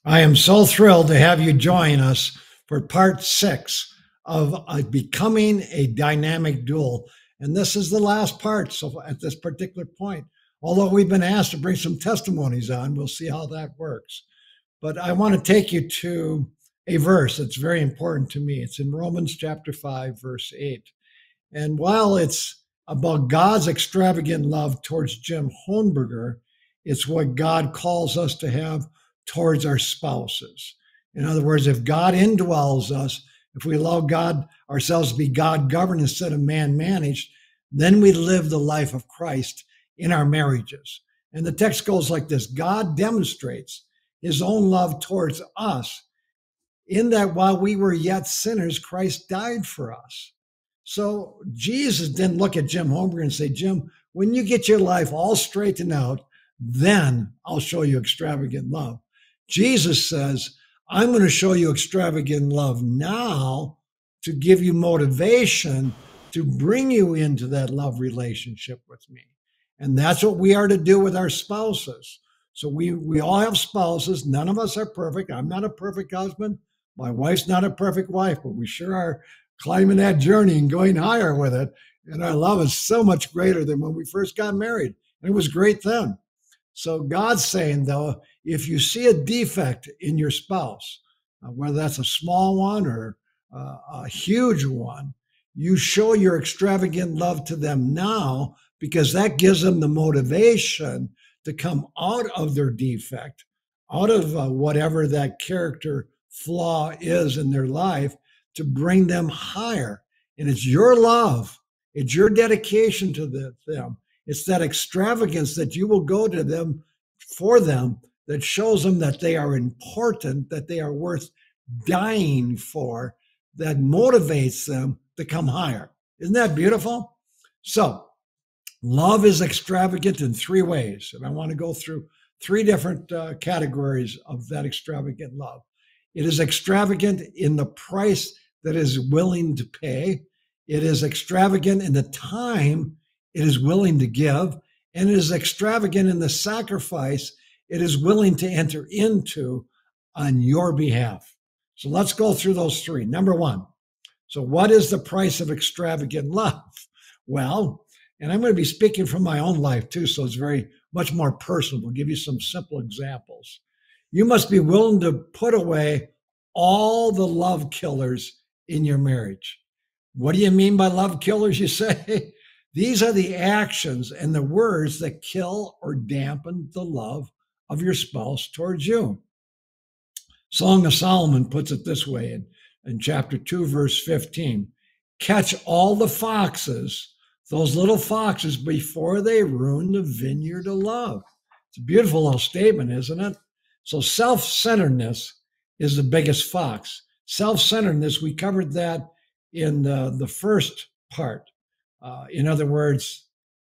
I am so thrilled to have you join us for part 6 of becoming a dynamic dual. And this is the last part. So at this particular point, although we've been asked to bring some testimonies on, we'll see how that works. But I want to take you to a verse that's very important to me. It's in Romans chapter 5, verse 8. And while it's about God's extravagant love towards Jim Honberger, it's what God calls us to have towards our spouses. In other words, if God indwells us, if we allow God ourselves to be God governed instead of man managed, then we live the life of Christ in our marriages. And the text goes like this: God demonstrates his own love towards us in that while we were yet sinners, Christ died for us. So Jesus didn't look at Jim Honberger and say, Jim, when you get your life all straightened out, then I'll show you extravagant love. Jesus says, I'm going to show you extravagant love now to give you motivation to bring you into that love relationship with me. And that's what we are to do with our spouses. So we all have spouses. None of us are perfect. I'm not a perfect husband. My wife's not a perfect wife, but we sure are climbing that journey and going higher with it. And our love is so much greater than when we first got married. And it was great then. So God's saying, though, if you see a defect in your spouse, whether that's a small one or a huge one, you show your extravagant love to them now, because that gives them the motivation to come out of their defect, out of whatever that character flaw is in their life, to bring them higher. And it's your love, it's your dedication to them. It's that extravagance that you will go to them for them that shows them that they are important, that they are worth dying for, that motivates them to come higher. Isn't that beautiful? So love is extravagant in 3 ways. And I want to go through 3 different categories of that extravagant love. It is extravagant in the price that is willing to pay. It is extravagant in the time it is willing to give, and it is extravagant in the sacrifice it is willing to enter into on your behalf. So let's go through those 3. Number 1. So what is the price of extravagant love? Well, and I'm going to be speaking from my own life too, so it's very much more personal. We'll give you some simple examples. You must be willing to put away all the love killers in your marriage. What do you mean by love killers, you say? These are the actions and the words that kill or dampen the love of your spouse towards you. Song of Solomon puts it this way in chapter 2, verse 15. Catch all the foxes, those little foxes, before they ruin the vineyard of love. It's a beautiful little statement, isn't it? So self-centeredness is the biggest fox. Self-centeredness, we covered that in the first part. In other words,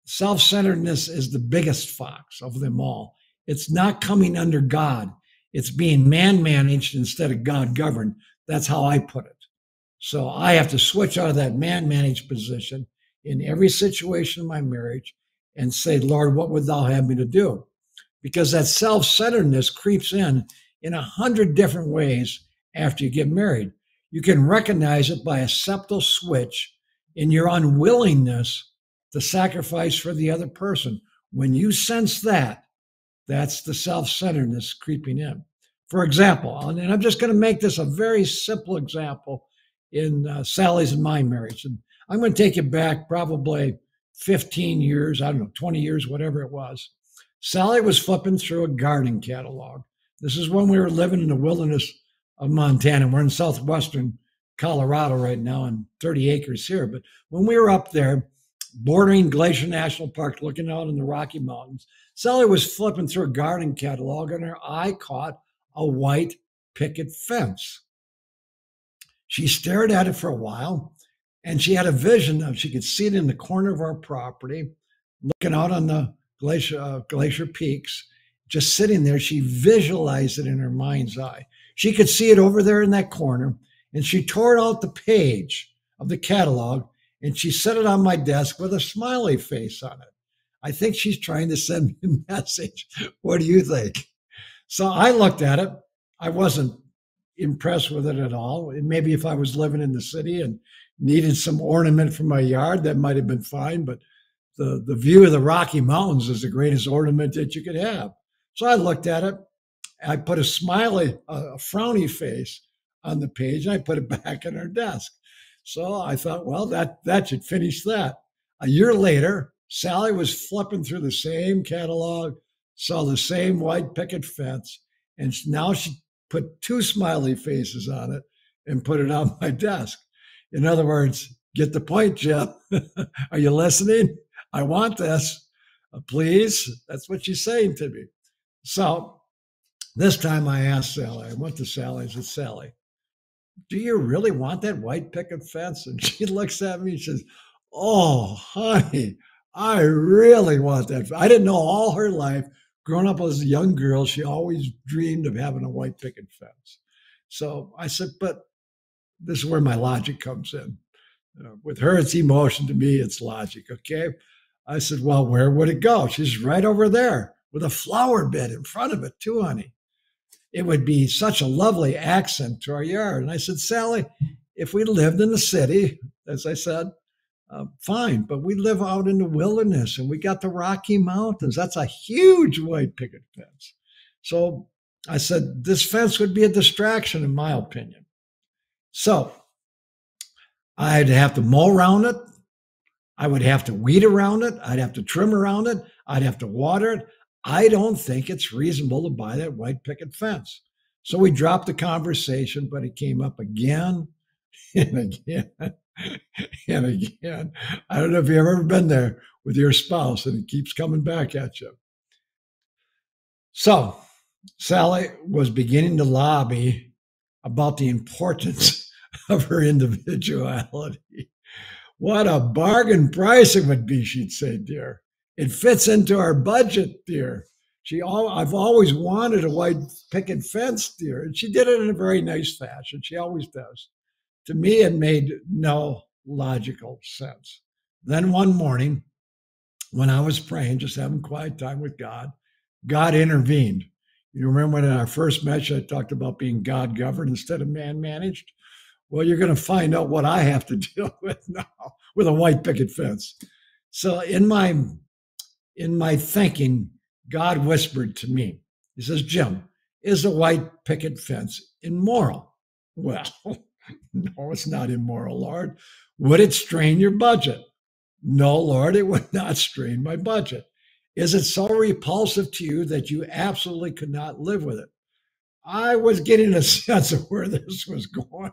self-centeredness is the biggest fox of them all. It's not coming under God. It's being man-managed instead of God-governed. That's how I put it. So I have to switch out of that man-managed position in every situation in my marriage and say, Lord, what would thou have me to do? Because that self-centeredness creeps in 100 different ways after you get married. You can recognize it by a subtle switch in your unwillingness to sacrifice for the other person. When you sense that, that's the self-centeredness creeping in. For example, and I'm just going to make this a very simple example in Sally's and my marriage. And I'm going to take it back probably 15 years, I don't know, 20 years, whatever it was. Sally was flipping through a gardening catalog. This is when we were living in the wilderness of Montana. We're in southwestern Colorado right now and 30 acres here. But when we were up there, bordering Glacier National Park, looking out in the Rocky Mountains, Sally was flipping through a gardening catalog and her eye caught a white picket fence. She stared at it for a while and she had a vision of, she could see it in the corner of our property, looking out on the glacier peaks, just sitting there. She visualized it in her mind's eye. She could see it over there in that corner, and she tore out the page of the catalog and she set it on my desk with a smiley face on it. I think she's trying to send me a message. What do you think? So I looked at it I wasn't impressed with it at all. And maybe if I was living in the city and needed some ornament for my yard, that might have been fine. But the view of the Rocky Mountains is the greatest ornament that you could have. So I looked at it. I put a frowny face on the page, and I put it back on our desk. So I thought, well, that should finish that. A year later, Sally was flipping through the same catalog, saw the same white picket fence, and now she put 2 smiley faces on it and put it on my desk. In other words, get the point, Jim. Are you listening? I want this. Please. That's what she's saying to me. So this time I asked Sally, I went to Sally and said, Sally, do you really want that white picket fence? And she looks at me and says, oh, honey, I really want that. I didn't know all her life. Growing up as a young girl, she always dreamed of having a white picket fence. So I said, but this is where my logic comes in. With her, it's emotion. To me, it's logic, okay? I said, well, where would it go? She's right over there with a flower bed in front of it too, honey. It would be such a lovely accent to our yard. And I said, Sally, if we lived in the city, as I said, fine, but we live out in the wilderness and we got the Rocky Mountains. That's a huge white picket fence. So I said, this fence would be a distraction, in my opinion. So I'd have to mow around it. I would have to weed around it. I'd have to trim around it. I'd have to water it. I don't think it's reasonable to buy that white picket fence. So we dropped the conversation, but it came up again and again and again. I don't know if you've ever been there with your spouse and it keeps coming back at you. So Sally was beginning to lobby about the importance of her individuality. What a bargain price it would be, she'd say, dear. It fits into our budget, dear. I've always wanted a white picket fence, dear. And she did it in a very nice fashion. She always does. To me, it made no logical sense. Then one morning, when I was praying, just having quiet time with God, God intervened. You remember when in our first message, I talked about being God-governed instead of man-managed? Well, you're going to find out what I have to deal with now with a white picket fence. So in my thinking, God whispered to me, he says, Jim, is a white picket fence immoral? Well, no, it's not immoral, Lord. Would it strain your budget? No, Lord, it would not strain my budget. Is it so repulsive to you that you absolutely could not live with it? I was getting a sense of where this was going.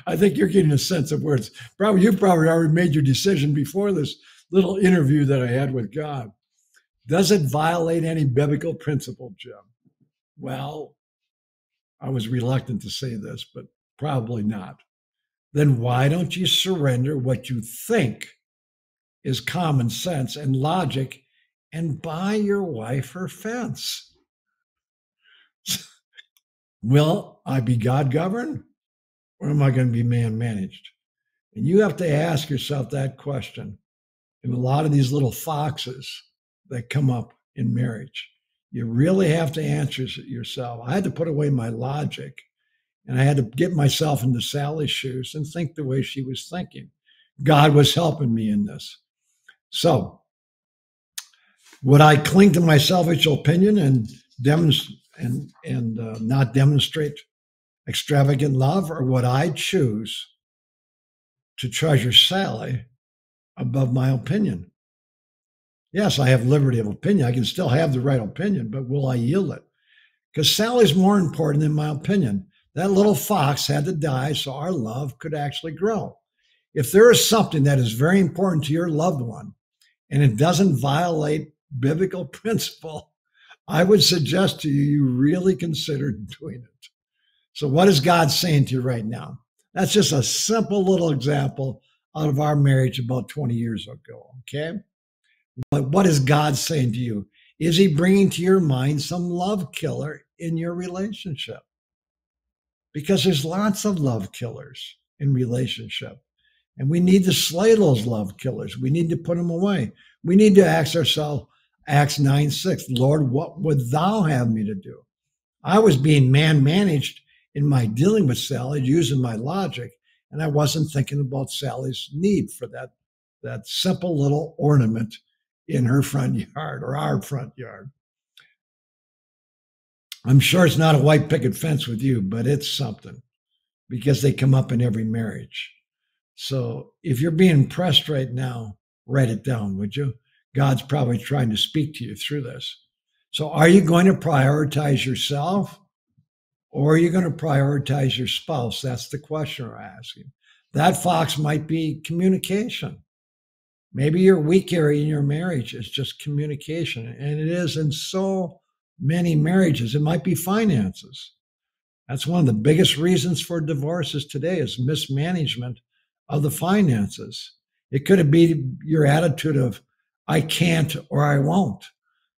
I think you're getting a sense of where it's probably, you probably already made your decision before this little interview that I had with God. Does it violate any biblical principle, Jim? Well, I was reluctant to say this, but probably not. Then why don't you surrender what you think is common sense and logic and buy your wife her fence? Will I be God-governed or am I going to be man-managed? And you have to ask yourself that question. And a lot of these little foxes that come up in marriage, you really have to answer yourself. I had to put away my logic and I had to get myself into Sally's shoes and think the way she was thinking. God was helping me in this. So would I cling to my selfish opinion and not demonstrate extravagant love, or would I choose to treasure Sally above my opinion? Yes, I have liberty of opinion. I can still have the right opinion, but will I yield it? Because Sally's more important than my opinion. That little fox had to die so our love could actually grow. If there is something that is very important to your loved one and it doesn't violate biblical principle, I would suggest to you, you really consider doing it. So what is God saying to you right now? That's just a simple little example out of our marriage about 20 years ago, okay? But what is God saying to you? Is he bringing to your mind some love killer in your relationship? Because there's lots of love killers in relationship. And we need to slay those love killers. We need to put them away. We need to ask ourselves, Acts 9:6, Lord, what would thou have me to do? I was being man-managed in my dealing with Sally, using my logic, and I wasn't thinking about Sally's need for that simple little ornament in her front yard or our front yard. I'm sure it's not a white picket fence with you, but it's something, because they come up in every marriage. So if you're being pressed right now, write it down, would you? God's probably trying to speak to you through this. So are you going to prioritize yourself, or are you going to prioritize your spouse? That's the question we're asking. That fox might be communication. Maybe your weak area in your marriage is just communication, and it is in so many marriages. It might be finances. That's one of the biggest reasons for divorces today, is mismanagement of the finances. It could be your attitude of, I can't or I won't.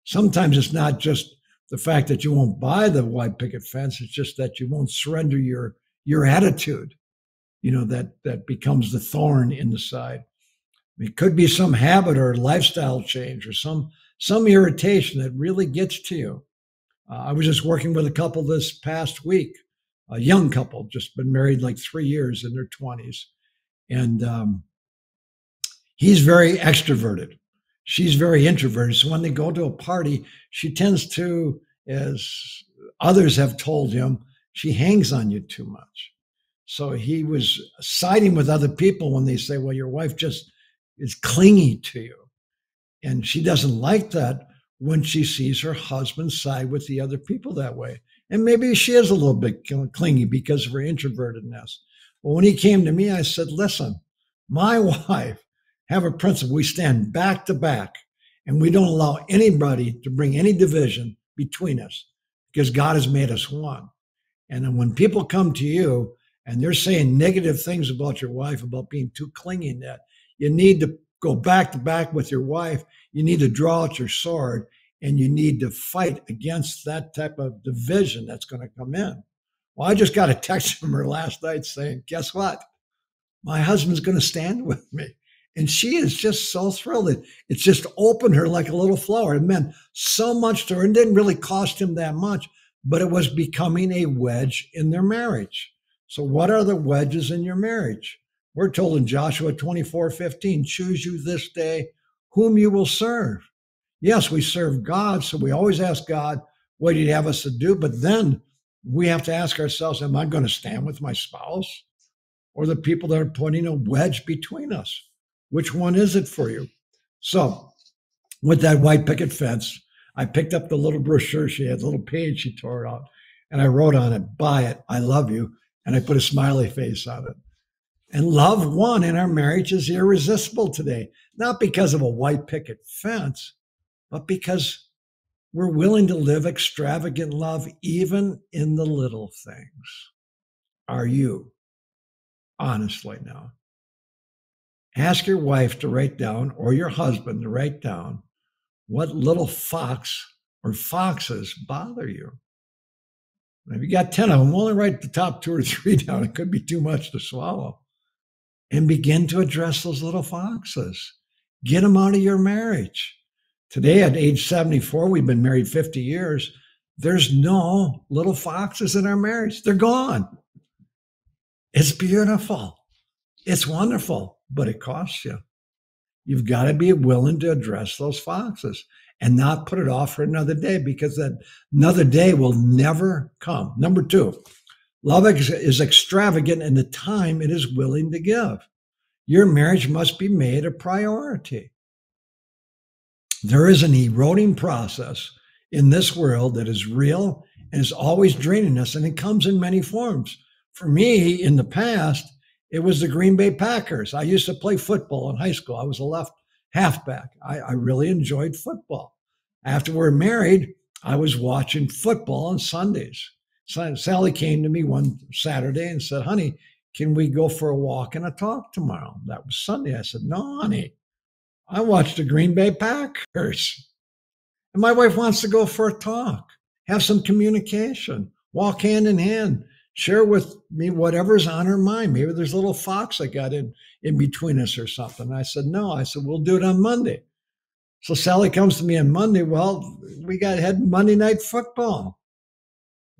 Sometimes it's not just the fact that you won't buy the white picket fence. It's just that you won't surrender your attitude, that becomes the thorn in the side. It could be some habit or lifestyle change or some irritation that really gets to you. I was just working with a couple this past week, a young couple, just been married like 3 years, in their 20s. And he's very extroverted. She's very introverted. So when they go to a party, she tends to, as others have told him, she hangs on you too much. So he was siding with other people when they say, well, your wife just is clingy to you. And she doesn't like that when she sees her husband side with the other people that way. And maybe she is a little bit clingy because of her introvertedness. Well, when he came to me, I said, listen, my wife have a principle. We stand back to back, and we don't allow anybody to bring any division between us, because God has made us one. And then when people come to you and they're saying negative things about your wife, about being too clingy, that you need to go back to back with your wife. You need to draw out your sword, and you need to fight against that type of division that's going to come in. Well, I just got a text from her last night saying, guess what? My husband's going to stand with me. And she is just so thrilled. It's just opened her like a little flower. It meant so much to her. It didn't really cost him that much, but it was becoming a wedge in their marriage. So what are the wedges in your marriage? We're told in Joshua 24:15, choose you this day whom you will serve. Yes, we serve God, so we always ask God, what do you have us to do? But then we have to ask ourselves, am I going to stand with my spouse or the people that are putting a wedge between us? Which one is it for you? So with that white picket fence, I picked up the little brochure she had, the little page she tore out, and I wrote on it, buy it, I love you, and I put a smiley face on it. And love won in our marriage is irresistible today, not because of a white picket fence, but because we're willing to live extravagant love even in the little things. Are you? Honestly now. Ask your wife to write down, or your husband to write down, what little fox or foxes bother you. If you got 10 of them, only write the top 2 or 3 down. It could be too much to swallow. And begin to address those little foxes. Get them out of your marriage. Today, at age 74, we've been married 50 years. There's no little foxes in our marriage. They're gone. It's beautiful. It's wonderful, but it costs you. You've got to be willing to address those foxes and not put it off for another day, because that another day will never come. Number 2, love is extravagant in the time it is willing to give. Your marriage must be made a priority. There is an eroding process in this world that is real and is always draining us, and it comes in many forms. For me, in the past, it was the Green Bay Packers. I used to play football in high school. I was a left halfback. I really enjoyed football. After we're married, I was watching football on Sundays. Sally came to me one Saturday and said, honey, can we go for a walk and a talk tomorrow? That was Sunday. I said, no, honey, I watched the Green Bay Packers. And my wife wants to go for a talk, have some communication, walk hand in hand, share with me whatever's on her mind. Maybe there's a little fox that got in between us or something. I said, no. I said, we'll do it on Monday. So Sally comes to me on Monday. Well, we had Monday night football.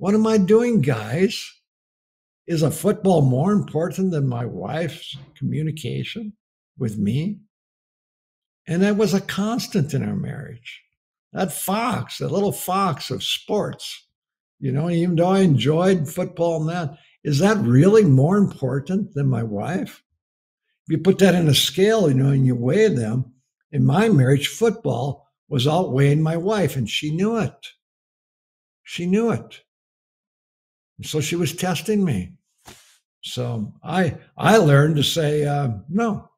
What am I doing, guys? Is a football more important than my wife's communication with me? And that was a constant in our marriage. That fox, that little fox of sports, even though I enjoyed football and that, is that really more important than my wife? If you put that in a scale, and you weigh them, in my marriage, football was outweighing my wife, and she knew it. She knew it. And so she was testing me. So I learned to say, no.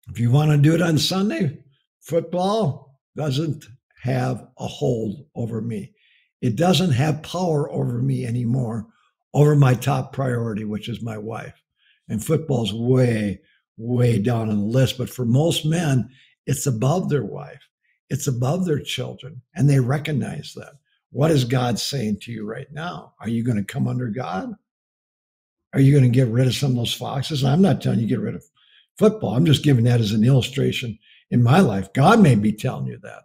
If you want to do it on Sunday, football doesn't have a hold over me. It doesn't have power over me anymore, over my top priority, which is my wife. And football's way, way down on the list. But for most men, it's above their wife. It's above their children. And they recognize that. What is God saying to you right now? Are you going to come under God? Are you going to get rid of some of those foxes? I'm not telling you to get rid of football. I'm just giving that as an illustration in my life. God may be telling you that.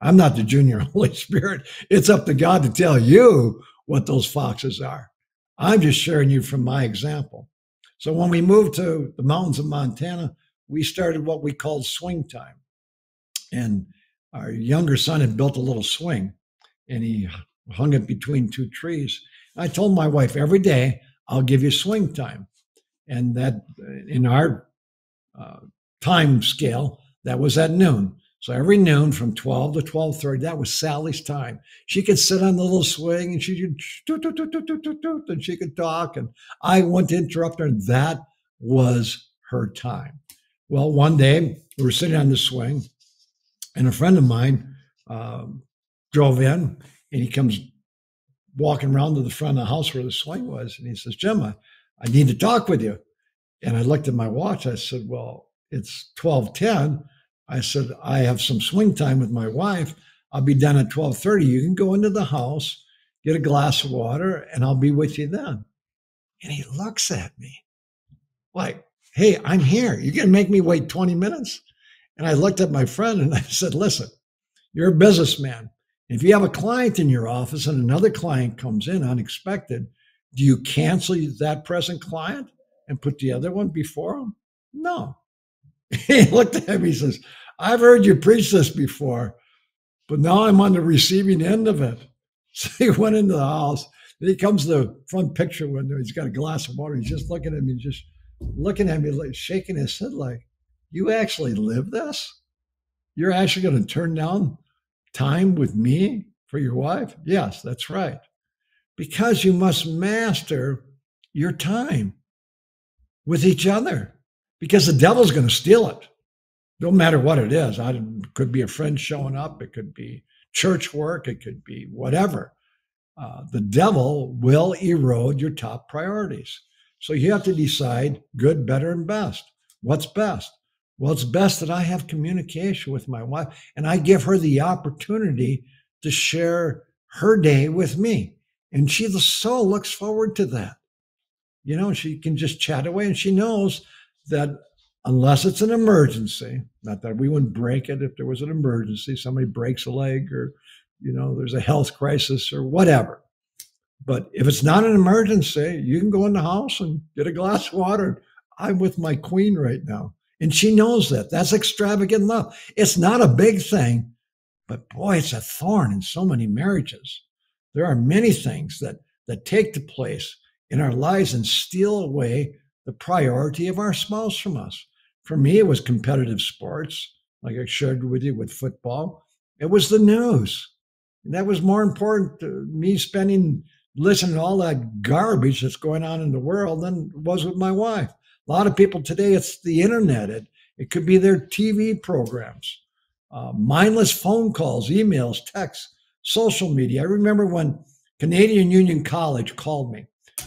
I'm not the junior Holy Spirit. It's up to God to tell you what those foxes are. I'm just sharing you from my example. So when we moved to the mountains of Montana, we started what we called swing time. And our younger son had built a little swing, and he hung it between two trees. I told my wife, every day, I'll give you swing time. And that, in our time scale, that was at noon. So every noon from 12 to 12:30, that was Sally's time. She could sit on the little swing and she could toot, and she could talk, and I wouldn't interrupt her. And that was her time. Well, one day we were sitting on the swing, and a friend of mine drove in, and he comes walking around to the front of the house where the swing was, and he says, "Jim, I need to talk with you." And I looked at my watch. I said, "Well, it's 12:10. I said, I have some swing time with my wife. I'll be done at 12:30. You can go into the house, get a glass of water, and I'll be with you then." And he looks at me like, "Hey, I'm here. You're going to make me wait 20 minutes? And I looked at my friend and I said, "Listen, you're a businessman. If you have a client in your office and another client comes in unexpected, do you cancel that present client and put the other one before him? No." He looked at me, he says, "I've heard you preach this before, but now I'm on the receiving end of it." So he went into the house. Then he comes to the front picture window. He's got a glass of water. He's just looking at me, like shaking his head like, "You actually live this? You're actually going to turn down time with me for your wife?" "Yes, that's right. Because you must master your time with each other. Because the devil's going to steal it. No matter what it is. It could be a friend showing up. It could be church work. It could be whatever. The devil will erode your top priorities. So you have to decide good, better, and best. What's best? Well, it's best that I have communication with my wife and I give her the opportunity to share her day with me. And she so looks forward to that. She can just chat away, and she knows that unless it's an emergency, not that we wouldn't break it if there was an emergency, somebody breaks a leg or, there's a health crisis or whatever. But if it's not an emergency, you can go in the house and get a glass of water. I'm with my queen right now. And she knows that. That's extravagant love. It's not a big thing, but boy, it's a thorn in so many marriages. There are many things that take the place in our lives and steal away the priority of our spouse from us. For me, it was competitive sports, like I shared with you with football. It was the news. And that was more important to me listening to all that garbage that's going on in the world than it was with my wife. A lot of people today, it's the internet. It could be their TV programs, mindless phone calls, emails, texts, social media. I remember when Canadian Union College called me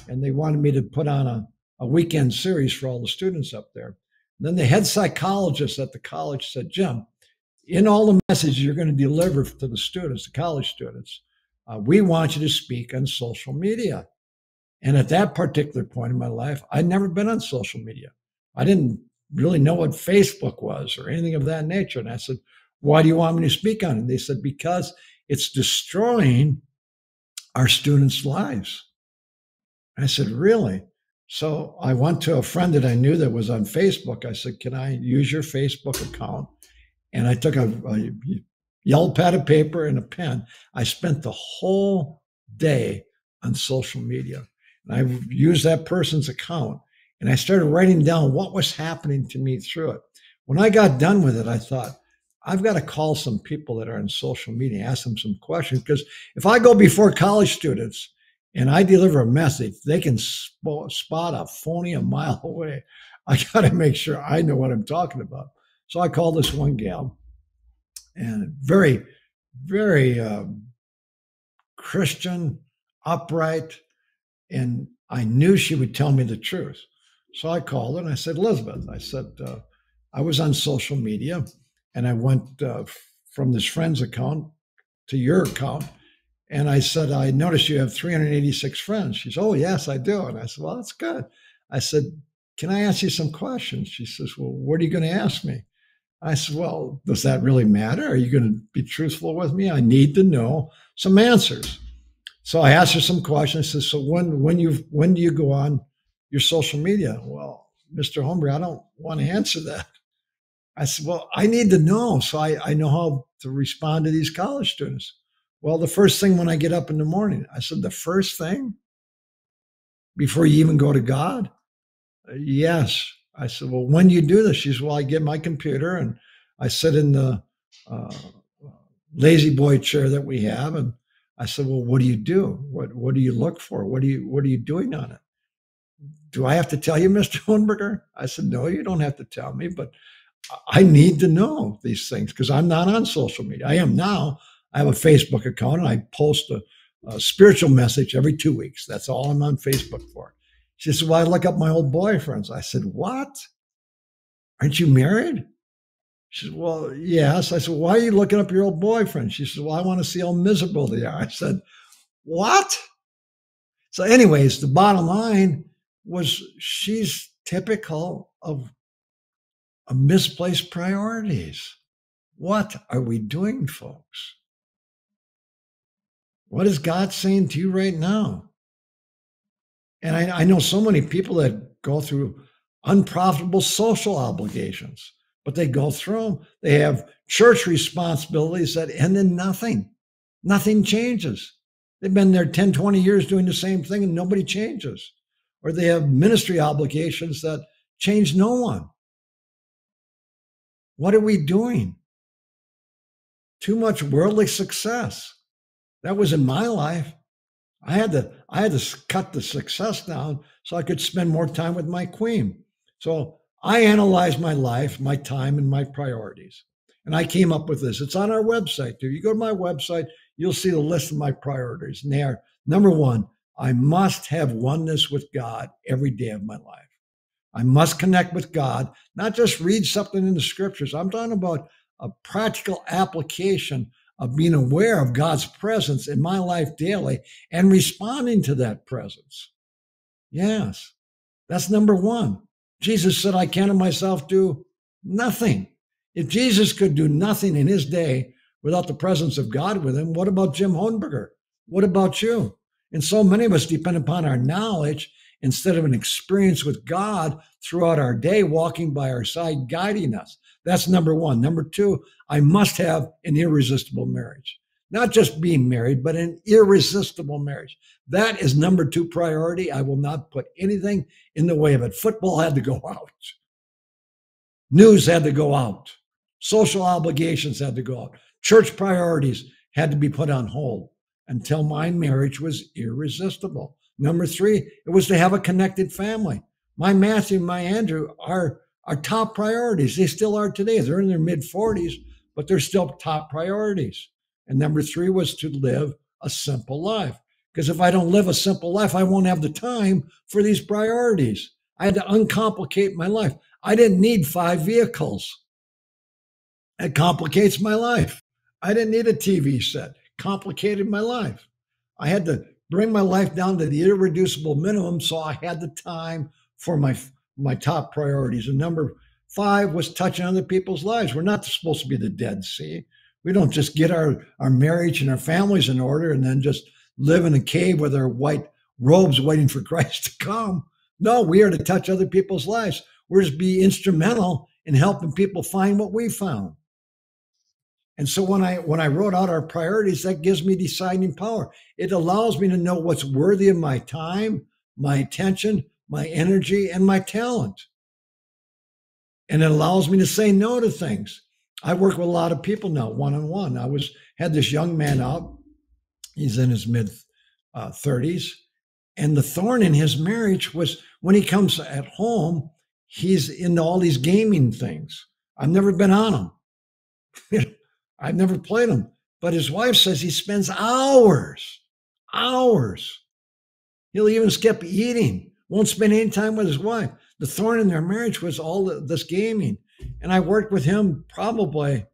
and they wanted me to put on a weekend series for all the students up there. And then the head psychologist at the college said, "Jim, in all the messages you're going to deliver to the students, the college students, we want you to speak on social media." And at that particular point in my life, I'd never been on social media. I didn't really know what Facebook was or anything of that nature. And I said, "Why do you want me to speak on it?" And they said, "Because it's destroying our students' lives. I said, really? So I went to a friend that I knew that was on Facebook. I said, can I use your Facebook account? And I took a yellow pad of paper and a pen. I spent the whole day on social media. And I used that person's account. And I started writing down what was happening to me through it. When I got done with it, I thought, I've got to call some people that are on social media, ask them some questions. Because if I go before college students and I deliver a message, they can spot a phony a mile away. I got to make sure I know what I'm talking about. So I called this one gal, and very, very Christian, upright, and I knew she would tell me the truth. So I called her and I said, Elizabeth, I said, I was on social media and I went from this friend's account to your account. And I said, I noticed you have 386 friends. She said, oh, yes, I do. And I said, well, that's good. I said, can I ask you some questions? She says, well, what are you going to ask me? I said, well, does that really matter? Are you going to be truthful with me? I need to know some answers. So I asked her some questions. I said, so when do you go on your social media? Well, Mr. Honberger, I don't want to answer that. I said, well, I need to know so I know how to respond to these college students. Well, the first thing when I get up in the morning, I said, the first thing before you even go to God? Yes. I said, well, when do you do this? She said, well, I get my computer and I sit in the lazy boy chair that we have. And I said, well, what do you do? What do you look for? What are you doing on it? Do I have to tell you, Mr. Honberger? I said, no, you don't have to tell me, but I need to know these things because I'm not on social media. I am now. I have a Facebook account and I post a spiritual message every 2 weeks. That's all I'm on Facebook for. She said, well, I look up my old boyfriends. I said, what? Aren't you married? She said, well, yes. I said, why are you looking up your old boyfriend? She said, well, I want to see how miserable they are. I said, what? So anyways, the bottom line was she's typical of misplaced priorities. What are we doing, folks? What is God saying to you right now? And I know so many people that go through unprofitable social obligations, but they go through them. They have church responsibilities that end in nothing. Nothing changes. They've been there 10, 20 years doing the same thing and nobody changes. Or they have ministry obligations that change no one. What are we doing? Too much worldly success. That was in my life. I had to cut the success down so I could spend more time with my queen. So I analyzed my life, my time, and my priorities. And I came up with this. It's on our website. If you go to my website, you'll see the list of my priorities. And they are, number one, I must have oneness with God every day of my life. I must connect with God, not just read something in the scriptures. I'm talking about a practical application of being aware of God's presence in my life daily and responding to that presence. Yes, that's number one. Jesus said, I can of myself do nothing. If Jesus could do nothing in his day without the presence of God with him, what about Jim Honberger? What about you? And so many of us depend upon our knowledge instead of an experience with God throughout our day, walking by our side, guiding us. That's number one. Number two, I must have an irresistible marriage. Not just being married, but an irresistible marriage. That is number two priority. I will not put anything in the way of it. Football had to go out. News had to go out. Social obligations had to go out. Church priorities had to be put on hold until my marriage was irresistible. Number three, it was to have a connected family. My Matthew and my Andrew are top priorities. They still are today. They're in their mid-40s, but they're still top priorities. And number three was to live a simple life. Because if I don't live a simple life, I won't have the time for these priorities. I had to uncomplicate my life. I didn't need 5 vehicles. It complicates my life. I didn't need a TV set. Complicated my life. I had to bring my life down to the irreducible minimum so I had the time for my top priorities. And number 5 was touching other people's lives. We're not supposed to be the Dead Sea. We don't just get our marriage and our families in order and then just live in a cave with our white robes waiting for Christ to come. No, we are to touch other people's lives. We're to be instrumental in helping people find what we found. And so when I wrote out our priorities, that gives me deciding power. It allows me to know what's worthy of my time, my attention, my energy, and my talent. And it allows me to say no to things. I work with a lot of people now, one-on-one. Had this young man out. He's in his mid 30s. And the thorn in his marriage was when he comes at home, he's into all these gaming things. I've never been on them. I've never played them. But his wife says he spends hours. He'll even skip eating, won't spend any time with his wife. The thorn in their marriage was all this gaming. And I worked with him probably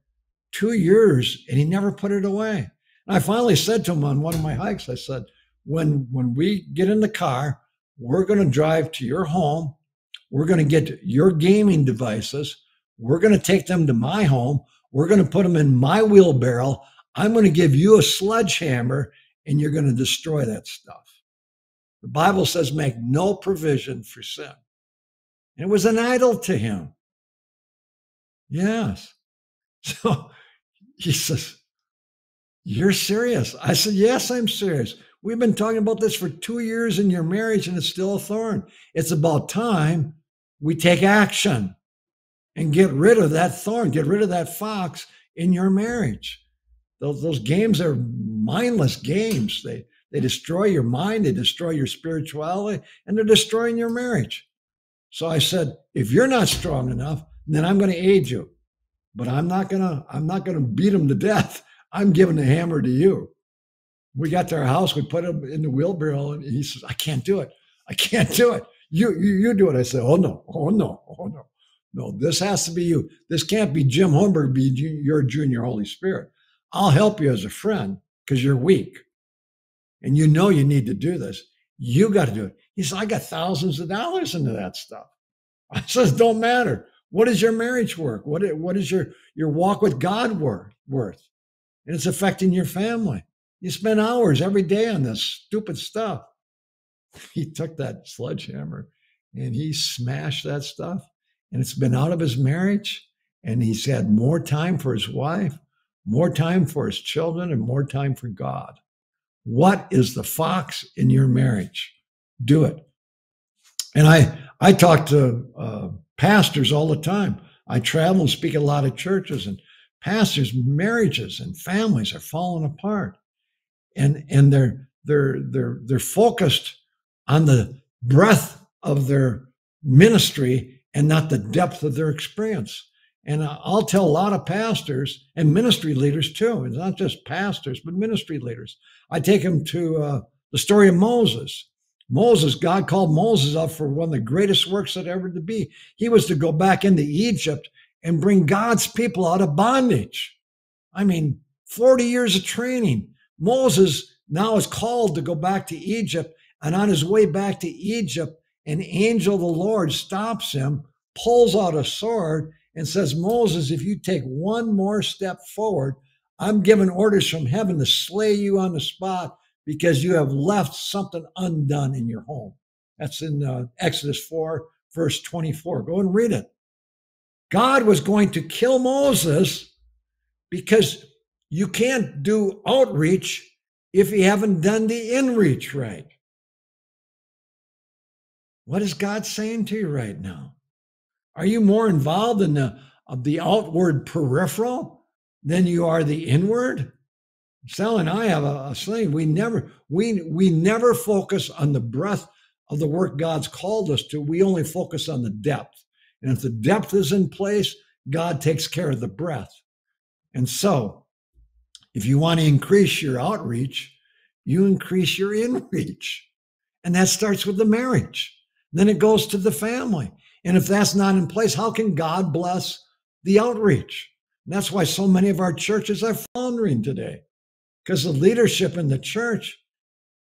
2 years, and he never put it away. And I finally said to him on one of my hikes, I said, when we get in the car, we're going to drive to your home. We're going to get your gaming devices. We're going to take them to my home. We're going to put them in my wheelbarrow. I'm going to give you a sledgehammer, and you're going to destroy that stuff. The Bible says make no provision for sin. And it was an idol to him. Yes. So he says, you're serious? I said, yes, I'm serious. We've been talking about this for 2 years in your marriage, and it's still a thorn. It's about time we take action and get rid of that thorn, get rid of that fox in your marriage. Those games are mindless games. They destroy your mind, they destroy your spirituality, and they're destroying your marriage. So I said, if you're not strong enough, then I'm going to aid you. But I'm not gonna beat him to death. I'm giving the hammer to you. We got to our house, we put him in the wheelbarrow, and he says, I can't do it. I can't do it. You do it. I said, oh no. No, this has to be you. This can't be Jim Honberger, be your junior Holy Spirit. I'll help you as a friend because you're weak. And you know you need to do this. You got to do it. He said, I got thousands of dollars into that stuff. I says, don't matter. What is your marriage work? What is your walk with God worth? And it's affecting your family. You spend hours every day on this stupid stuff. He took that sledgehammer and he smashed that stuff. And it's been out of his marriage. And he's had more time for his wife, more time for his children, and more time for God. What is the fox in your marriage? Do it. And I talk to pastors all the time. I travel and speak at a lot of churches, and pastors' marriages and families are falling apart. And they're focused on the breadth of their ministry and not the depth of their experience. And I'll tell a lot of pastors and ministry leaders too. It's not just pastors, but ministry leaders. I take them to the story of Moses. Moses, God called Moses up for one of the greatest works that ever to be. He was to go back into Egypt and bring God's people out of bondage. 40 years of training. Moses now is called to go back to Egypt, and on his way back to Egypt, an angel of the Lord stops him, pulls out a sword, and says, Moses, if you take one more step forward, I'm giving orders from heaven to slay you on the spot because you have left something undone in your home. That's in Exodus 4, verse 24. Go and read it. God was going to kill Moses because you can't do outreach if you haven't done the inreach right. What is God saying to you right now? Are you more involved in the outward peripheral than you are the inward? Sal and I have a saying: we never focus on the breadth of the work God's called us to. We only focus on the depth. And if the depth is in place, God takes care of the breadth. And so, if you want to increase your outreach, you increase your inreach. And that starts with the marriage. Then it goes to the family. And if that's not in place, how can God bless the outreach? And that's why so many of our churches are floundering today, because the leadership in the church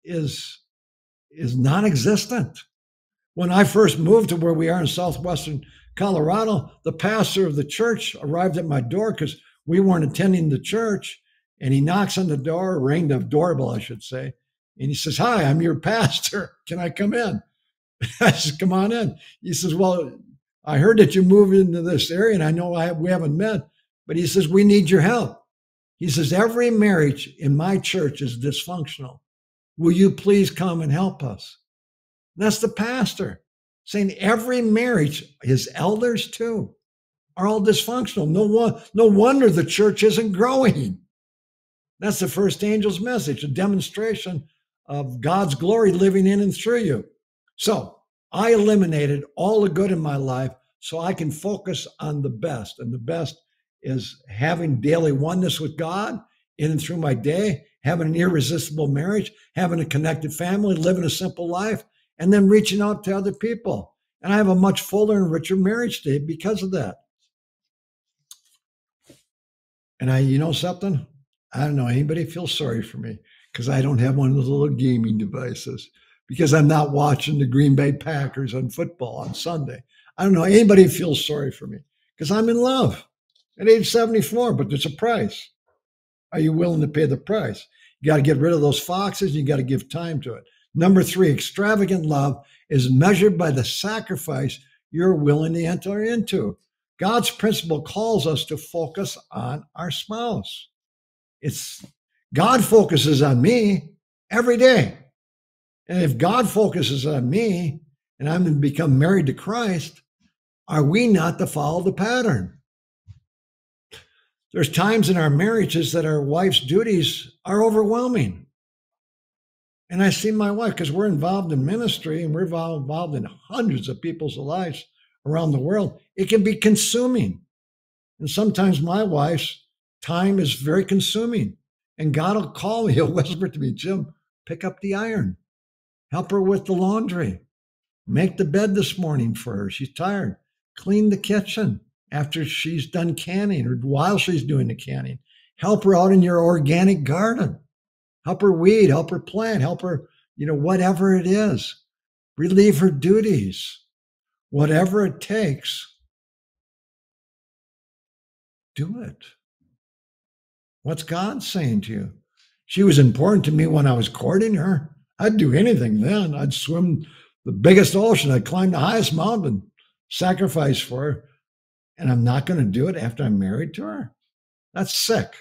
is non-existent. When I first moved to where we are in southwestern Colorado, the pastor of the church arrived at my door because we weren't attending the church, and he knocks on the door, rang the doorbell, I should say, And he says, "Hi, I'm your pastor. Can I come in?" I said, "Come on in." He says, "Well, I heard that you moved into this area, and I know we haven't met, but," he says, "we need your help." He says, "Every marriage in my church is dysfunctional. Will you please come and help us?" And that's the pastor saying every marriage, his elders too, are all dysfunctional. No wonder the church isn't growing. That's the first angel's message, a demonstration of God's glory living in and through you. So I eliminated all the good in my life so I can focus on the best. And the best is having daily oneness with God in and through my day, having an irresistible marriage, having a connected family, living a simple life, and then reaching out to other people. And I have a much fuller and richer marriage today because of that. And you know something? I don't know anybody feels sorry for me because I don't have one of those little gaming devices, because I'm not watching the Green Bay Packers on football on Sunday. I don't know anybody feels sorry for me because I'm in love at age 74, but there's a price. Are you willing to pay the price? You got to get rid of those foxes. You got to give time to it. Number 3, extravagant love is measured by the sacrifice you're willing to enter into. God's principle calls us to focus on our spouse. God focuses on me every day. And if God focuses on me and I'm going to become married to Christ, are we not to follow the pattern? There's times in our marriages that our wife's duties are overwhelming. And I see my wife, because we're involved in ministry and we're involved in hundreds of people's lives around the world, it can be consuming. And sometimes my wife's time is very consuming. And God will call me, he'll whisper to me, "Jim, pick up the iron. Help her with the laundry. Make the bed this morning for her. She's tired. Clean the kitchen after she's done canning or while she's doing the canning. Help her out in your organic garden. Help her weed, help her plant, help her, whatever it is. Relieve her duties. Whatever it takes, do it." What's God saying to you? She was important to me when I was courting her. I'd do anything then. I'd swim the biggest ocean. I'd climb the highest mountain, sacrifice for her. And I'm not going to do it after I'm married to her? That's sick.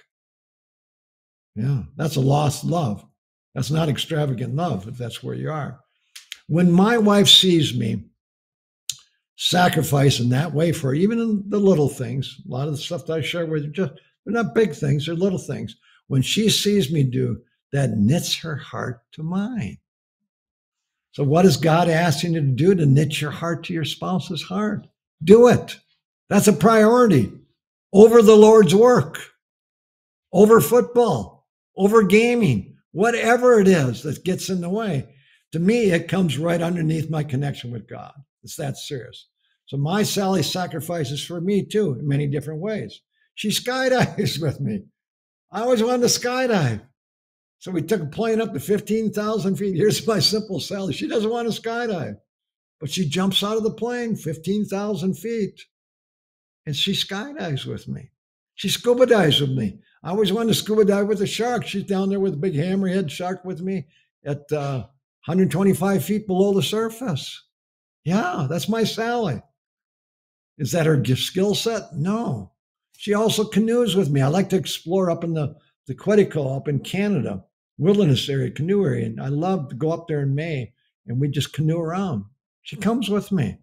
Yeah, that's a lost love. That's not extravagant love, if that's where you are. When my wife sees me sacrifice in that way for her, even in the little things, a lot of the stuff that I share with you, they're not big things, they're little things. When she sees me do, that knits her heart to mine. So what is God asking you to do to knit your heart to your spouse's heart? Do it. That's a priority over the Lord's work, over football, over gaming, whatever it is that gets in the way. To me, it comes right underneath my connection with God. It's that serious. So my Sally sacrifices for me too in many different ways. She skydives with me. I always wanted to skydive. So we took a plane up to 15,000 feet. Here's my simple Sally. She doesn't want to skydive, but she jumps out of the plane 15,000 feet and she skydives with me. She scuba dives with me. I always wanted to scuba dive with a shark. She's down there with a big hammerhead shark with me at 125 feet below the surface. Yeah, that's my Sally. Is that her skill set? No. She also canoes with me. I like to explore up in the Quetico up in Canada, wilderness area, canoe area. And I love to go up there in May and we just canoe around. She comes with me.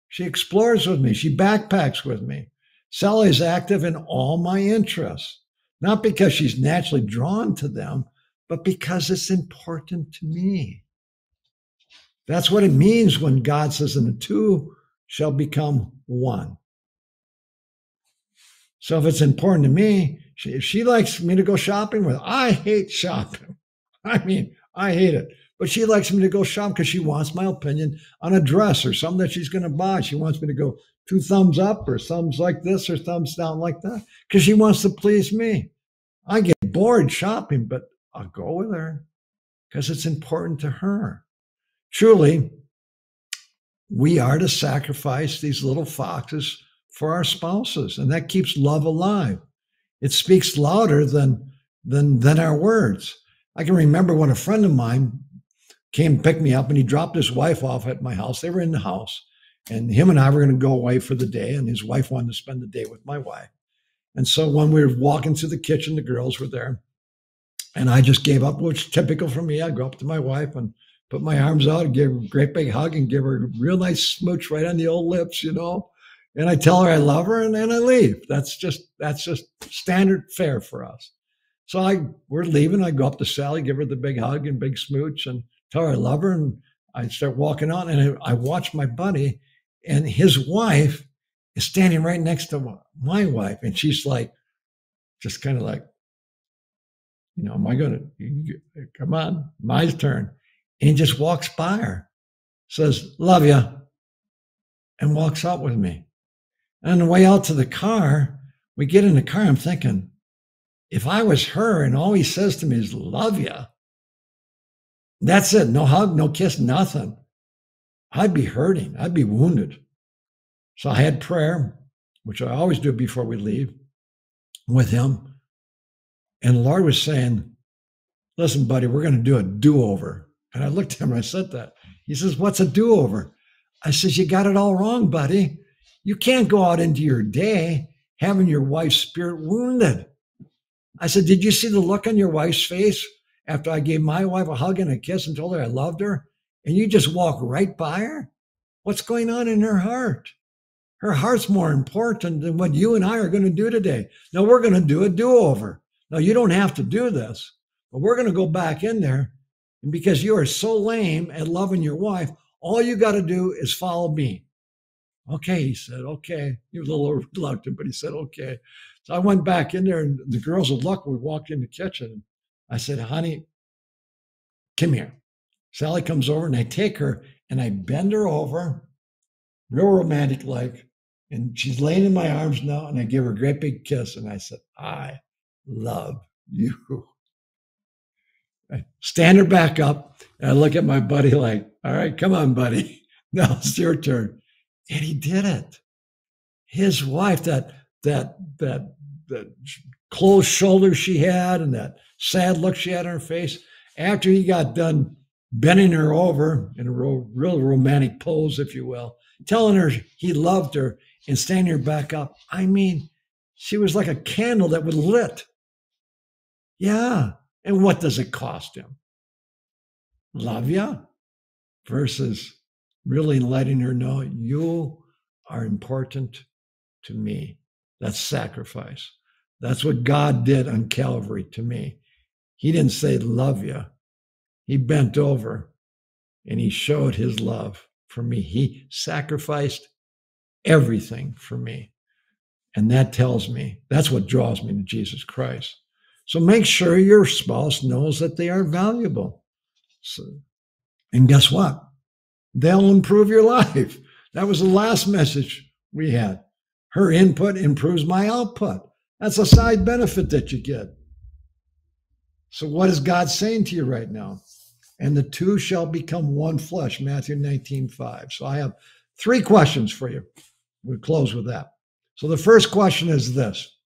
She explores with me. She backpacks with me. Sally is active in all my interests, not because she's naturally drawn to them, but because it's important to me. That's what it means when God says, "And the two shall become one." So if it's important to me, if she likes me to go shopping with her, I hate shopping. I mean, I hate it. But she likes me to go shop because she wants my opinion on a dress or something that she's going to buy. She wants me to go 2 thumbs up or thumbs like this or thumbs down like that because she wants to please me. I get bored shopping, but I'll go with her because it's important to her. Truly, we are to sacrifice these little foxes for our spouses, and that keeps love alive. It speaks louder than our words. I can remember when a friend of mine came and picked me up, and he dropped his wife off at my house. They were in the house, and him and I were going to go away for the day, and his wife wanted to spend the day with my wife. And so when we were walking through the kitchen, the girls were there, and I just gave up, which is typical for me. I go up to my wife and put my arms out and give her a great big hug and give her a real nice smooch right on the old lips, you know. And I tell her I love her, and then I leave. That's just standard fare for us. So we're leaving. I go up to Sally, give her the big hug and big smooch, and tell her I love her. And I start walking on, and I watch my buddy, and his wife is standing right next to my wife, and she's like, just kind of like, you know, am I going to, come on, my turn. And he just walks by her, says, love you, and walks out with me. And on the way out to the car, we get in the car, I'm thinking, if I was her and all he says to me is love you, that's it. No hug, no kiss, nothing. I'd be hurting. I'd be wounded. So I had prayer, which I always do before we leave, with him. And the Lord was saying, listen, buddy, we're going to do a do-over. And I looked at him and I said that. He says, what's a do-over? I says, you got it all wrong, buddy. You can't go out into your day having your wife's spirit wounded. I said, did you see the look on your wife's face after I gave my wife a hug and a kiss and told her I loved her? And you just walk right by her? What's going on in her heart? Her heart's more important than what you and I are going to do today. Now, we're going to do a do-over. Now, you don't have to do this, but we're going to go back in there. And because you are so lame at loving your wife, all you got to do is follow me. Okay, he said, okay. He was a little reluctant, but he said, okay. So I went back in there, and the girls would look. We walked in the kitchen. I said, honey, come here. Sally comes over, and I take her, and I bend her over, real romantic like, and she's laying in my arms now, and I give her a great big kiss, and I said, I love you. I stand her back up, and I look at my buddy like, all right, come on, buddy. Now it's your turn. And he did it. His wife, that closed shoulder she had and that sad look she had on her face, after he got done bending her over in a real romantic pose, if you will, telling her he loved her and standing her back up. I mean, she was like a candle that was lit. Yeah. And what does it cost him? Love ya? Versus really letting her know you are important to me. That's sacrifice. That's what God did on Calvary to me. He didn't say love you. He bent over and he showed his love for me. He sacrificed everything for me. And that tells me, that's what draws me to Jesus Christ. So make sure your spouse knows that they are valuable. So, and guess what? They'll improve your life. That was the last message we had. Her input improves my output. That's a side benefit that you get. So what is God saying to you right now? And the two shall become one flesh, Matthew 19:5. So I have 3 questions for you. We'll close with that. So the first question is this.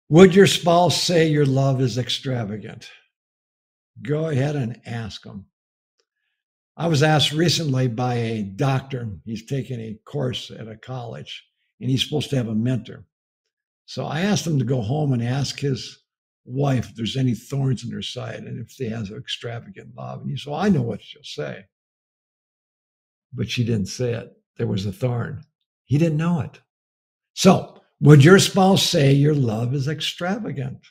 Would your spouse say your love is extravagant? Go ahead and ask them. I was asked recently by a doctor. He's taking a course at a college, and he's supposed to have a mentor. So I asked him to go home and ask his wife if there's any thorns in her side and if she has extravagant love. And he said, well, I know what she'll say. But she didn't say it. There was a thorn. He didn't know it. So would your spouse say your love is extravagant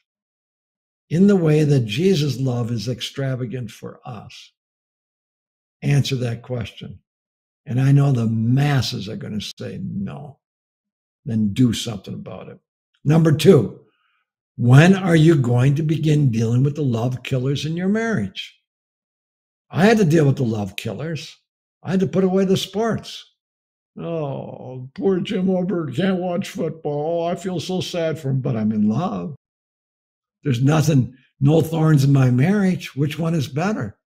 in the way that Jesus' love is extravagant for us? Answer that question. And I know the masses are going to say no. Then do something about it. Number 2, when are you going to begin dealing with the love killers in your marriage? I had to deal with the love killers. I had to put away the sports. Oh, poor Jim Honberger can't watch football. I feel so sad for him, but I'm in love. There's nothing, no thorns in my marriage. Which one is better?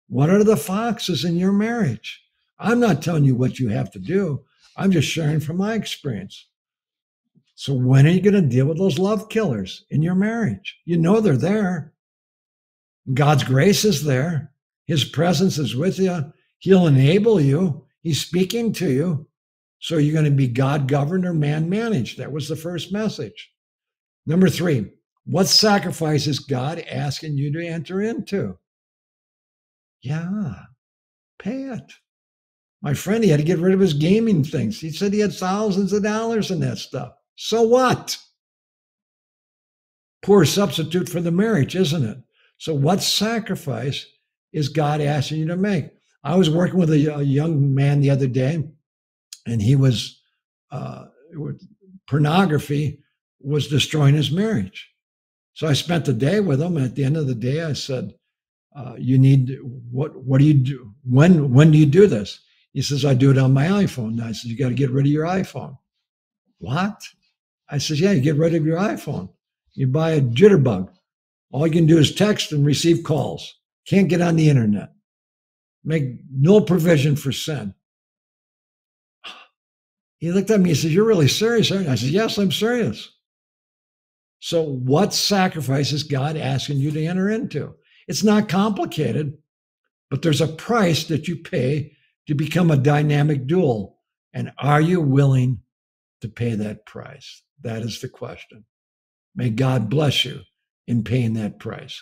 What are the foxes in your marriage? I'm not telling you what you have to do. I'm just sharing from my experience. So when are you going to deal with those love killers in your marriage? You know they're there. God's grace is there. His presence is with you. He'll enable you. He's speaking to you. So you're going to be God-governed or man-managed. That was the first message. Number 3, what sacrifice is God asking you to enter into? Yeah, pay it. My friend, he had to get rid of his gaming things. He said he had thousands of dollars in that stuff. So what? Poor substitute for the marriage, isn't it? So what sacrifice is God asking you to make? I was working with a young man the other day, and he was, pornography was destroying his marriage. So I spent the day with him. At the end of the day, I said, what do you do? When do you do this? He says, I do it on my iPhone. And I said, you got to get rid of your iPhone. What? I said, yeah, you get rid of your iPhone. You buy a jitterbug. All you can do is text and receive calls. Can't get on the internet. Make no provision for sin. He looked at me, he said, you're really serious, aren't you? I said, yes, I'm serious. So what sacrifice is God asking you to enter into? It's not complicated, but there's a price that you pay to become a dynamic dual. And are you willing to pay that price? That is the question. May God bless you in paying that price.